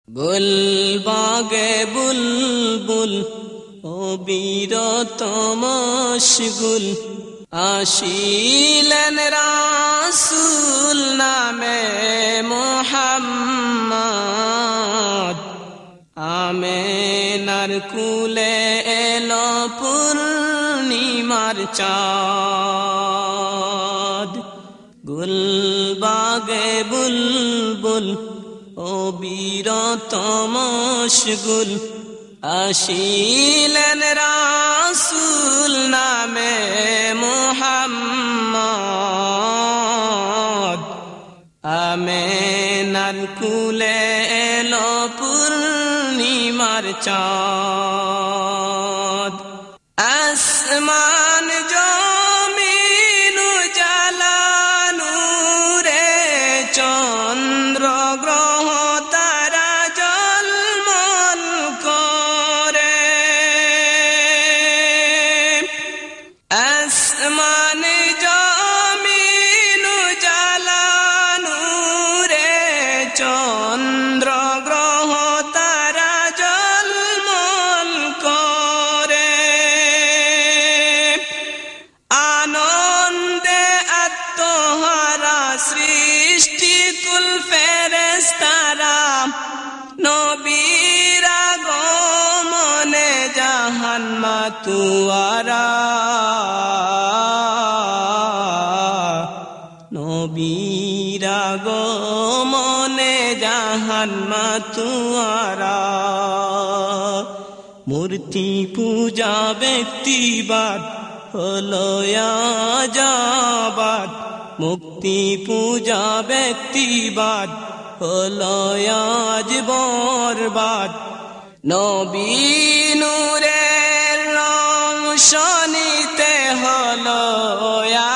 গুলবাগে বুলবুল অবিরত মশগুল আসিলেন রাসূল নামে মুহাম্মদ। আমেনার কুলে এলো পূর্ণিমার চাঁদ। গুলবাগে বুলবুল অবিরত মশগুল আসিলেন রাসূল নামে মুহাম্মদ। আমেনার কুলে এলো পূর্ণিমার চাঁদ। আসমান জমিন উজালা নূরে চন্দ্র গ্রহ তারা ঝলমল করে। আসমান জমিন উজালা নূরে চন্দ্র গ্রহ তারা ঝলমল করে। আনন্দে আত্মহারা সৃষ্টি কুল ফেরেশতারা নবীর আগমনে জাহান মাতুয়ারা। নবীর আগমনে জাহান মাতুয়ারা। মূর্তি পূজা ব্যক্তিবাদ হলো আজাবাদ। মুক্তি পূজা ব্যক্তিবাদ হলো আজ বরবাদ। নবী নূরের রোশনীতে হলো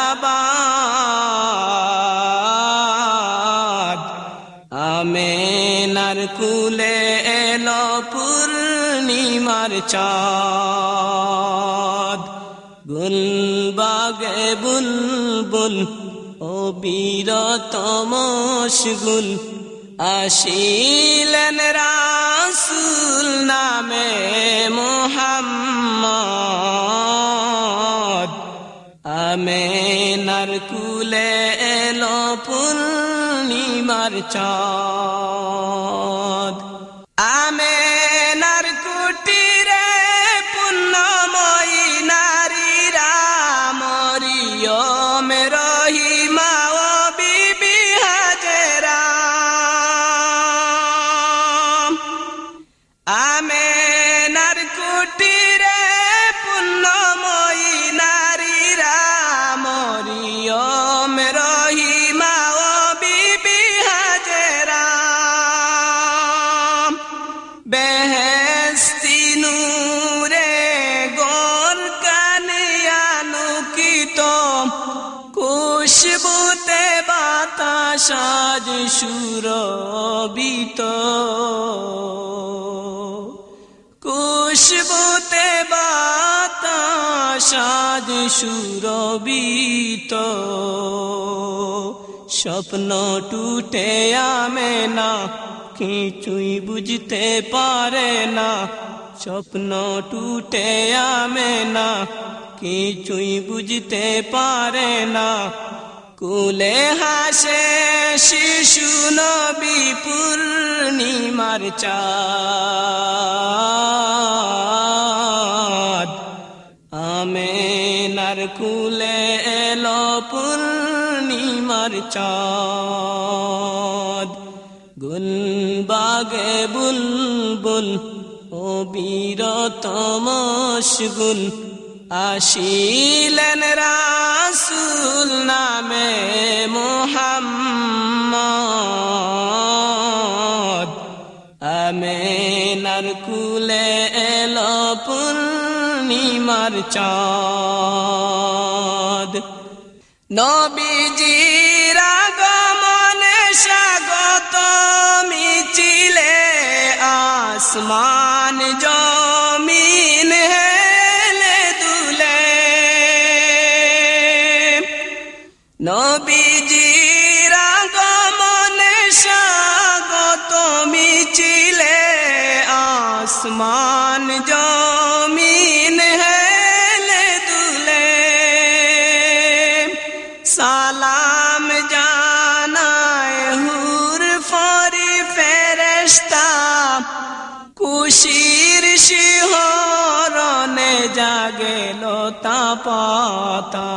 আবাদ। আমেনার কুলে এলো পূর্ণিমার চাঁদ। গুলবাগে বুলবুল অবিরত মশগুল আসিলেন রাসূল নামে মুহাম্মদ। আমেনার কুলে এলো পূর্ণিমার চাঁদ। আমেনার কুটিরে পুণ্যময়ী নারীরা মরিয়ম রহিমা ও বিবি হাজেরা। আমেনার কুটিরে পুণ্যময়ী নারীরা মরিয়ম রহিমা ও বিবি হাজেরা। বেহেশতি নূরে গোলকানিয়ানুকিত খুশবুতে বাতাস আজ সুরভিত। খুশবুতে বাতাস আজ সুরভিত। স্বপ্ন টুটে আমেনা কিছুই বুঝতে পারে না। স্বপ্ন টুটে আমেনা কিছুই বুঝতে পারে না। কুলে হাসে শিশু নবী পূর্ণিমার চাঁদ। আমেনার কুলে এলো পূর্ণিমার চাঁদ। গুলবাগে বুলবুল অবিরত মশগুল আসিলেন রাসূল নামে মুহাম্মদ। আমেনার কুলে এলো পূর্ণিমার চাঁদ। নবীজির আগমনে স্বাগত মিছিলে আসমান জমিন হেলে দুলে। নবীজির আগমনে স্বাগত মিছিলে শিহরণে জাগে লতা পাতা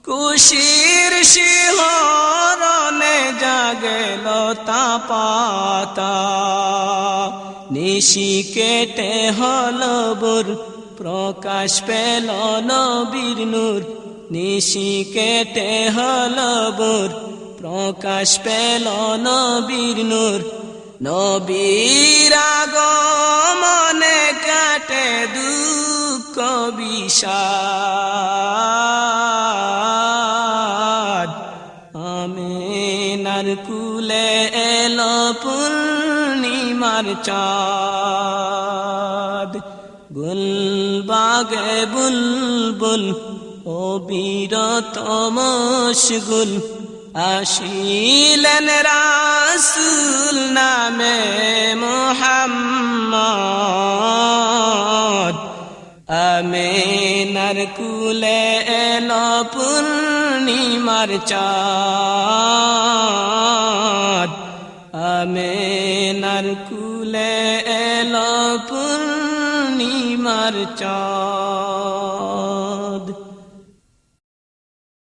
খুশির শিহরণে জাগে লতা পাতা নিশি কেটে হলো ভোর প্রকাশ পেল নবীর নূর নিশি কেটে হলো ভোর প্রকাশ পেল নবীর নূর নবীর আগমনে কাটে দুঃখ বিষাদ আমিনার কুলে এলো পূর্ণিমার চাঁদ গুলবাগে বুলবুল অবিরত মশগুল আসিলেন রাসূল নামে মুহাম্মদ আমিনার কুলে এলো পূর্ণিমার চাঁদ আমিনার কুলে এলো পূর্ণিমার চাঁদ